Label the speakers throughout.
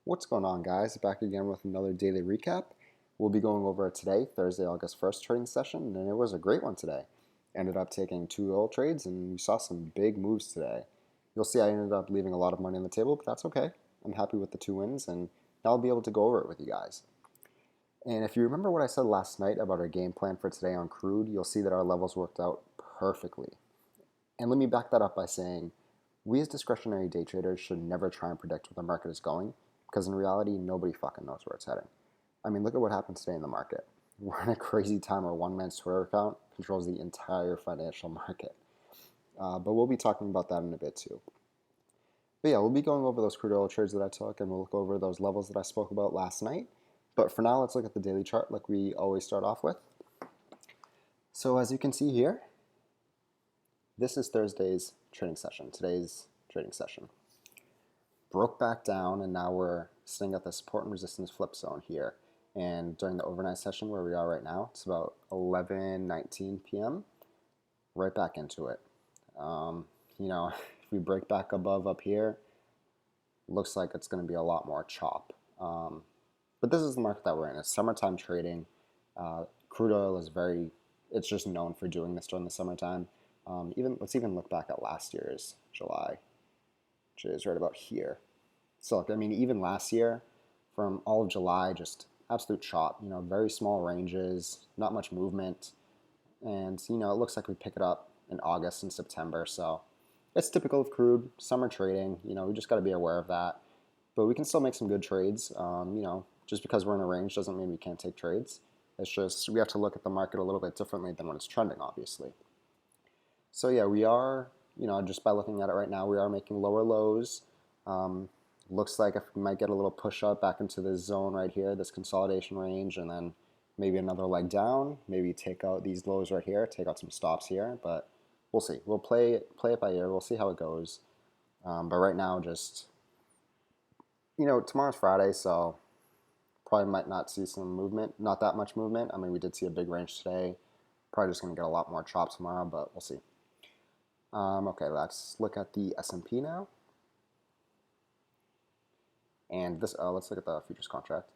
Speaker 1: What's going on, guys? Back again with another daily recap. We'll be going over today, Thursday, August 1st trading session, and it was a great one today. Ended up taking two oil trades, and we saw some big moves today. You'll see I ended up leaving a lot of money on the table, but that's okay. I'm happy with the two wins, and now I'll be able to go over it with you guys. And if you remember what I said last night about our game plan for today on crude, you'll see that our levels worked out perfectly. And let me back that up by saying we as discretionary day traders should never try and predict where the market is going because in reality, nobody fucking knows where it's heading. I mean, look at what happened today in the market. We're in a crazy time where one man's Twitter account controls the entire financial market. But we'll be talking about that in a bit too. But yeah, we'll be going over those crude oil trades that I took and we'll look over those levels that I spoke about last night. But for now, let's look at the daily chart like we always start off with. So as you can see here, this is Thursday's trading session, today's trading session. Broke back down, and now we're sitting at the support and resistance flip zone here. And during the overnight session where we are right now, it's about 11:19 p.m. Right back into it. If we break back above up here, looks like it's going to be a lot more chop. But this is the market that we're in. It's summertime trading. Crude oil is it's just known for doing this during the summertime. Let's even look back at last year's July, which is right about here. So look, I mean, even last year, from all of July, just absolute chop. Very small ranges, not much movement, and it looks like we pick it up in August and September. So it's typical of crude summer trading. We just got to be aware of that. But we can still make some good trades. Just because we're in a range doesn't mean we can't take trades. It's just we have to look at the market a little bit differently than when it's trending, obviously. So yeah, we are, just by looking at it right now, we are making lower lows. Looks like if we might get a little push up back into this zone right here, this consolidation range, and then maybe another leg down, maybe take out these lows right here, take out some stops here, but we'll see. We'll play it by ear. We'll see how it goes. But right now, just, tomorrow's Friday, so probably might not see some movement, not that much movement. I mean, we did see a big range today. Probably just going to get a lot more chop tomorrow, but we'll see. Okay, let's look at the S&P now. And this, let's look at the futures contract.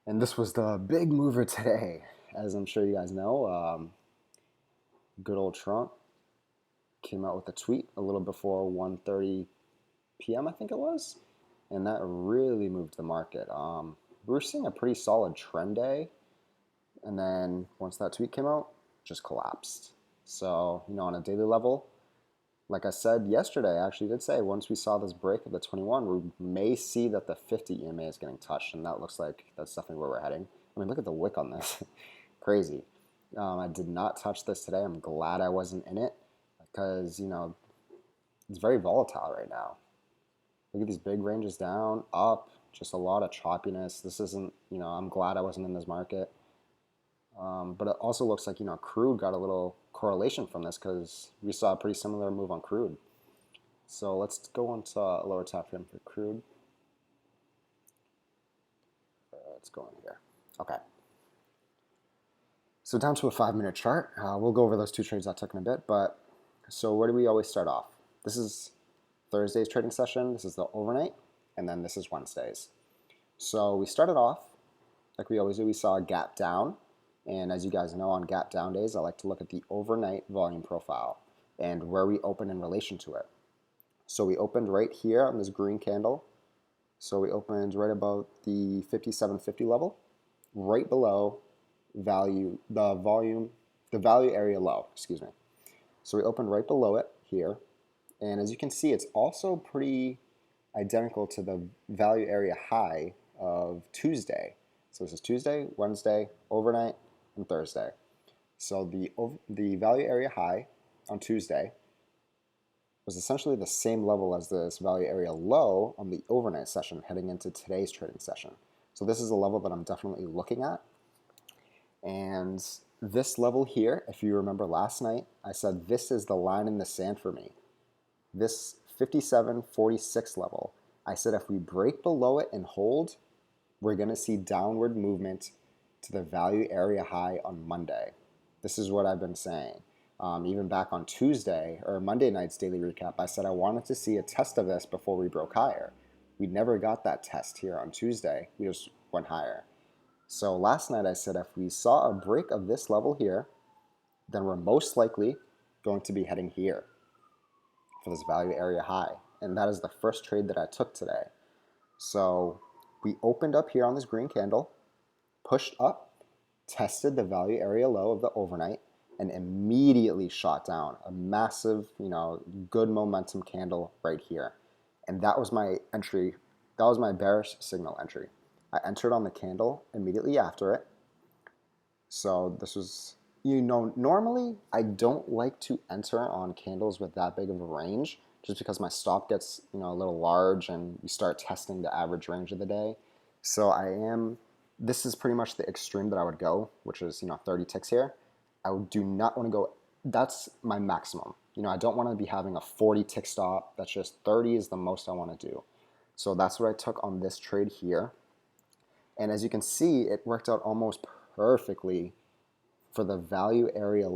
Speaker 1: And this was the big mover today, as I'm sure you guys know. Good old Trump came out with a tweet a little before 1:30 p.m. I think it was, and that really moved the market. We were seeing a pretty solid trend day, and then once that tweet came out, just collapsed. So on a daily level, like I said yesterday, I actually did say once we saw this break of the 21, we may see that the 50 EMA is getting touched, and that looks like that's definitely where we're heading. I mean, look at the wick on this. Crazy. I did not touch this today. I'm glad I wasn't in it because, it's very volatile right now. Look at these big ranges down, up, just a lot of choppiness. This isn't, I'm glad I wasn't in this market. But it also looks like, crude got a little correlation from this because we saw a pretty similar move on crude. So let's go on to a lower time frame for crude. Let's go in here. Okay. So down to a 5-minute chart. We'll go over those two trades I took in a bit. But so where do we always start off? This is Thursday's trading session. This is the overnight. And then this is Wednesday's. So we started off like we always do. We saw a gap down. And as you guys know, on gap down days, I like to look at the overnight volume profile and where we open in relation to it. So we opened right here on this green candle. So we opened right above the 5750 level, right below the value area low, excuse me. So we opened right below it here. And as you can see, it's also pretty identical to the value area high of Tuesday. So this is Tuesday, Wednesday, overnight, and Thursday. So the value area high on Tuesday was essentially the same level as this value area low on the overnight session heading into today's trading session. So this is a level that I'm definitely looking at. And this level here, if you remember last night, I said this is the line in the sand for me. This 57.46 level, I said if we break below it and hold, we're going to see downward movement to the value area high on Monday. This is what I've been saying. Even back on Tuesday or Monday night's daily recap, I said I wanted to see a test of this before we broke higher. We never got that test here on Tuesday. We just went higher. So last night I said if we saw a break of this level here, then we're most likely going to be heading here for this value area high. And that is the first trade that I took today. So we opened up here on this green candle, pushed up, tested the value area low of the overnight, and immediately shot down a massive, good momentum candle right here. And that was my entry. That was my bearish signal entry. I entered on the candle immediately after it. So this was, normally I don't like to enter on candles with that big of a range just because my stop gets, a little large and we start testing the average range of the day. So this is pretty much the extreme that I would go, which is, 30 ticks here. I do not want to go, that's my maximum. I don't want to be having a 40 tick stop. That's just 30 is the most I want to do. So that's what I took on this trade here. And as you can see, it worked out almost perfectly for the value area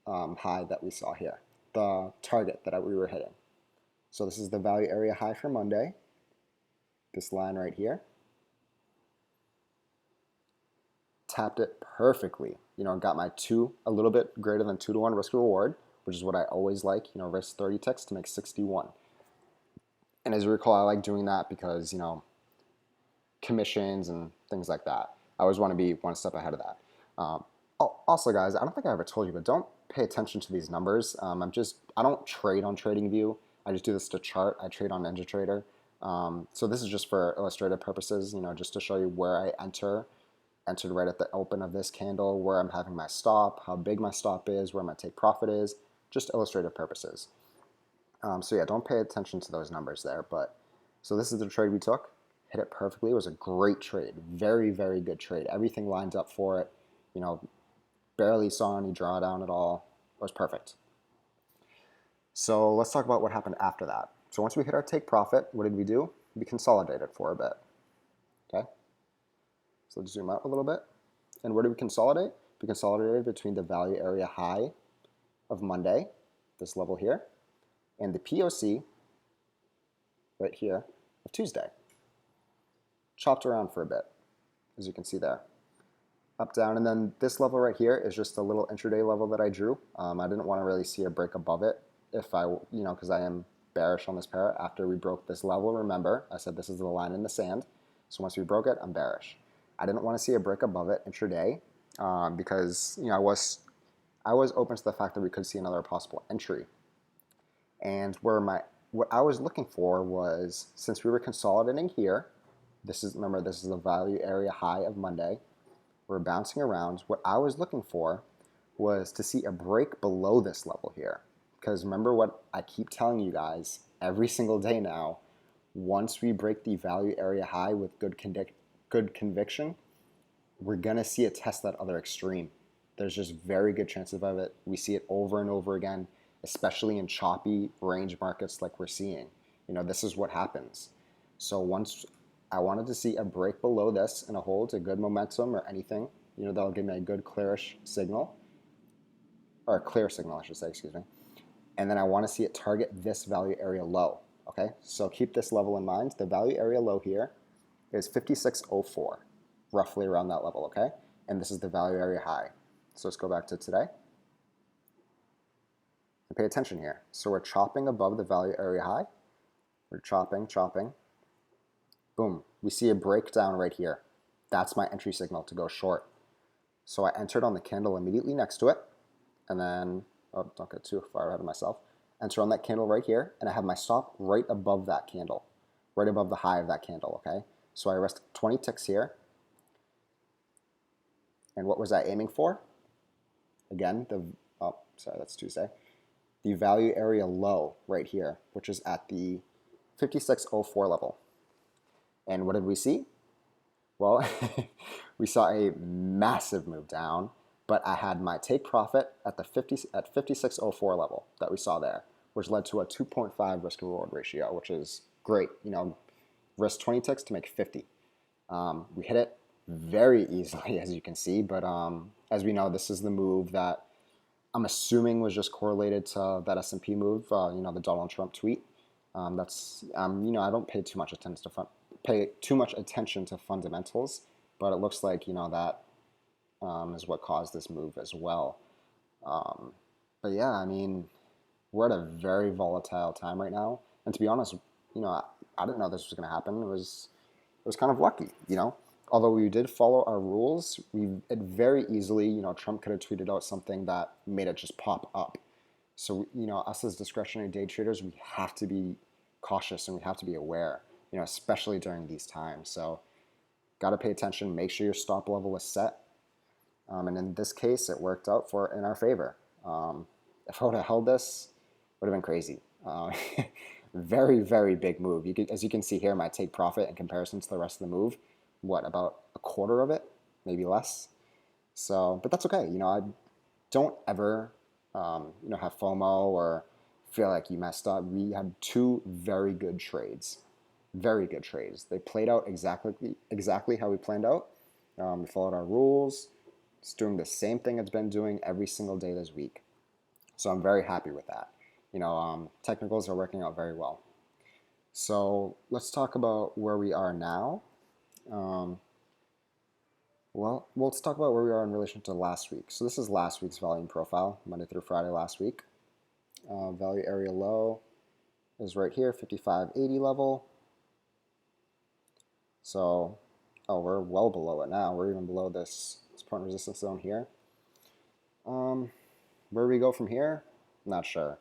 Speaker 1: high that we saw here, the target that we were hitting. So this is the value area high for Monday, this line right here. Tapped it perfectly. Got my a little bit greater than 2-to-1 risk reward, which is what I always like, risk 30 ticks to make 61. And as you recall, I like doing that because, commissions and things like that. I always want to be one step ahead of that. Also, guys, I don't think I ever told you, but don't pay attention to these numbers. I don't trade on TradingView. I just do this to chart. I trade on NinjaTrader. So this is just for illustrative purposes, just to show you where I entered right at the open of this candle, where I'm having my stop, how big my stop is, where my take profit is, just illustrative purposes. So yeah, don't pay attention to those numbers there. But so this is the trade we took. Hit it perfectly. It was a great trade. Very, very good trade. Everything lined up for it. Barely saw any drawdown at all. It was perfect. So let's talk about what happened after that. So once we hit our take profit, what did we do? We consolidated for a bit. Okay. So let's zoom out a little bit. And where did we consolidate? We consolidated between the value area high of Monday, this level here, and the POC right here of Tuesday. Chopped around for a bit, as you can see there. Up, down, and then this level right here is just a little intraday level that I drew. I didn't want to really see a break above it because I am bearish on this pair after we broke this level. Remember, I said this is the line in the sand. So once we broke it, I'm bearish. I didn't want to see a break above it intraday because I was open to the fact that we could see another possible entry. And what I was looking for was, since we were consolidating here, remember this is the value area high of Monday. We're bouncing around. What I was looking for was to see a break below this level here. Because remember what I keep telling you guys every single day now, once we break the value area high with good conviction, we're going to see it test that other extreme. There's just very good chances of it. We see it over and over again, especially in choppy range markets like we're seeing. This is what happens. So once I wanted to see a break below this and a hold, a good momentum or anything, that'll give me a good clearish signal, or a clear signal, I should say, excuse me. And then I want to see it target this value area low, okay? So keep this level in mind. The value area low here is 56.04, roughly around that level, okay? And this is the value area high. So let's go back to today. And pay attention here. So we're chopping above the value area high. We're chopping. Boom, we see a breakdown right here. That's my entry signal to go short. So I entered on the candle immediately next to it, and then, don't get too far ahead of myself. Enter on that candle right here, and I have my stop right above that candle, right above the high of that candle, okay? So I risked 20 ticks here. And what was I aiming for? Again, that's Tuesday. The value area low right here, which is at the 56.04 level. And what did we see? Well, we saw a massive move down, but I had my take profit at 56.04 level that we saw there, which led to a 2.5 risk reward ratio, which is great. Risk 20 ticks to make 50. We hit it very easily, as you can see, but as we know, this is the move that I'm assuming was just correlated to that S&P move, the Donald Trump tweet. I don't pay too much attention to fundamentals, but it looks like that is what caused this move as well. Um, but yeah, I mean, we're at a very volatile time right now, and to be honest, I didn't know this was going to happen. It was kind of lucky. Although we did follow our rules, it very easily, Trump could have tweeted out something that made it just pop up. So, us as discretionary day traders, we have to be cautious and we have to be aware, especially during these times. So, got to pay attention, make sure your stop level is set. And in this case, it worked out in our favor. If I would have held this, it would have been crazy. Very, very big move. As you can see here, my take profit in comparison to the rest of the move, about a quarter of it, maybe less. So, but that's okay. I don't ever, have FOMO or feel like you messed up. We had two very good trades. They played out exactly how we planned out. We followed our rules. It's doing the same thing it's been doing every single day this week. So I'm very happy with that. Technicals are working out very well. So let's talk about where we are now. Let's talk about where we are in relation to last week. So this is last week's volume profile, Monday through Friday last week. Value area low is right here, 55.80 level. So, we're well below it now. We're even below this point resistance zone here. Where we go from here, not sure.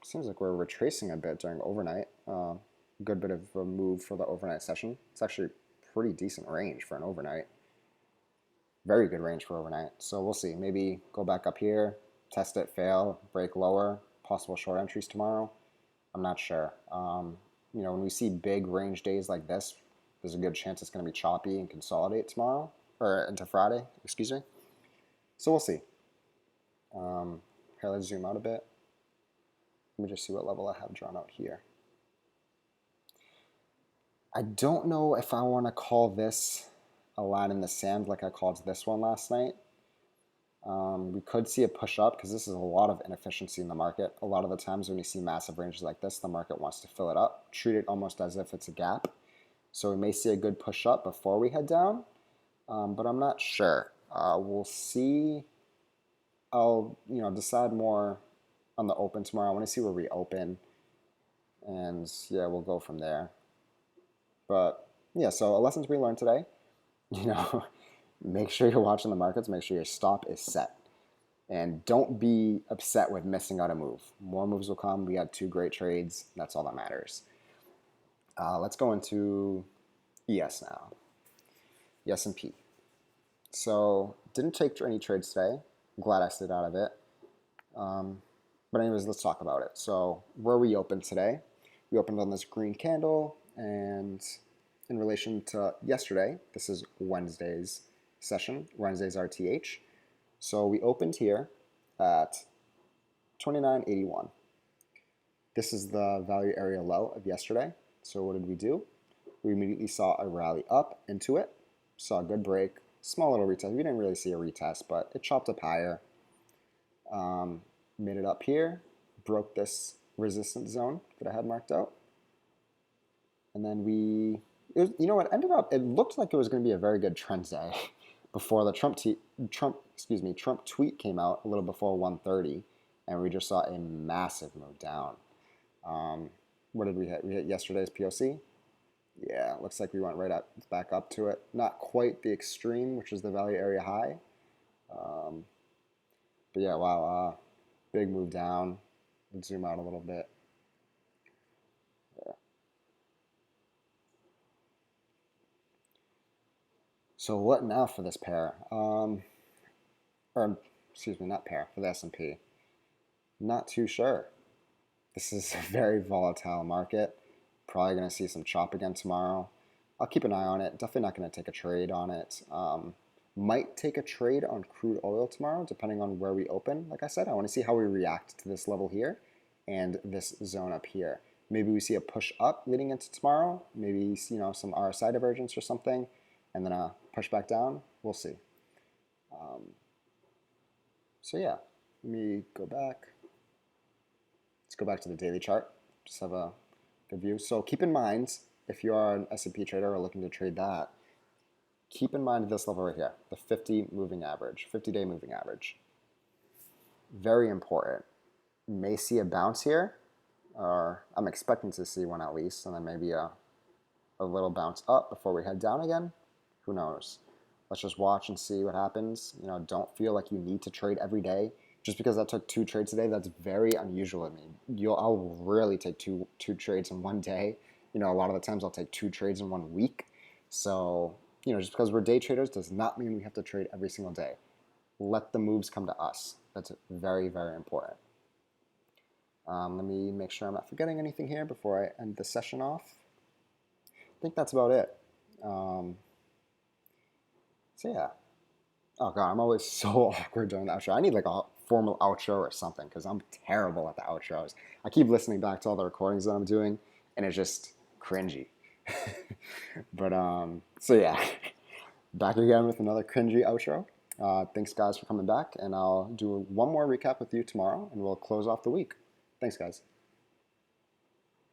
Speaker 1: Seems like we're retracing a bit during overnight. Good bit of a move for the overnight session. It's actually pretty decent range for an overnight. Very good range for overnight. So we'll see. Maybe go back up here, test it, fail, break lower. Possible short entries tomorrow. I'm not sure. When we see big range days like this, there's a good chance it's going to be choppy and consolidate tomorrow, or into Friday, excuse me. So we'll see. Here, let's zoom out a bit. Let me just see what level I have drawn out here. I don't know if I want to call this a line in the sand like I called this one last night. We could see a push up because this is a lot of inefficiency in the market. A lot of the times when you see massive ranges like this, the market wants to fill it up, treat it almost as if it's a gap. So we may see a good push up before we head down, but I'm not sure. We'll see. I'll decide more on the open tomorrow. I want to see where we open, and yeah, we'll go from there. But yeah, so a lesson to be learned today. Make sure you're watching the markets. Make sure your stop is set. And don't be upset with missing out a move. More moves will come. We had two great trades. That's all that matters. Let's go into ES now. The S&P. So didn't take any trades today. I'm glad I stayed out of it. But anyways, let's talk about it. So where we opened today, we opened on this green candle, and in relation to yesterday, this is Wednesday's session, Wednesday's RTH. So we opened here at 29.81. This is the value area low of yesterday. So what did we do? We immediately saw a rally up into it, saw a good break, small little retest. We didn't really see a retest, but it chopped up higher. Made it up here, broke this resistance zone that I had marked out. And then it looked like it was going to be a very good trend day before the Trump tweet came out a little before 1:30, and we just saw a massive move down. What did we hit? We hit yesterday's POC. Yeah, looks like we went back up to it. Not quite the extreme, which is the value area high. But yeah, wow, big move down. Let's zoom out a little bit. There. So what now for this pair? Not pair, for the S&P. Not too sure. This is a very volatile market. Probably going to see some chop again tomorrow. I'll keep an eye on it. Definitely not going to take a trade on it. Might take a trade on crude oil tomorrow, depending on where we open. Like I said, I want to see how we react to this level here and this zone up here. Maybe we see a push up leading into tomorrow. Maybe some RSI divergence or something, and then a push back down. We'll see. So yeah, let me go back. Let's go back to the daily chart. just have a good view. So keep in mind, if you are an S&P trader or looking to trade that, keep in mind this level right here, the 50 moving average, 50-day moving average. Very important. May see a bounce here, or I'm expecting to see one at least, and then maybe a little bounce up before we head down again. Who knows? Let's just watch and see what happens. Don't feel like you need to trade every day. Just because I took 2 trades today, that's very unusual of me. I'll rarely take two trades in one day. A lot of the times I'll take 2 trades in 1 week. So, just because we're day traders does not mean we have to trade every single day. Let the moves come to us. That's very, very important. Let me make sure I'm not forgetting anything here before I end the session off. I think that's about it. So yeah. Oh god, I'm always so awkward during the outro. I need like a formal outro or something because I'm terrible at the outros. I keep listening back to all the recordings that I'm doing, and it's just cringy. But so yeah, back again with another cringy outro. Thanks guys for coming back, and I'll do one more recap with you tomorrow, and we'll close off the week. Thanks guys.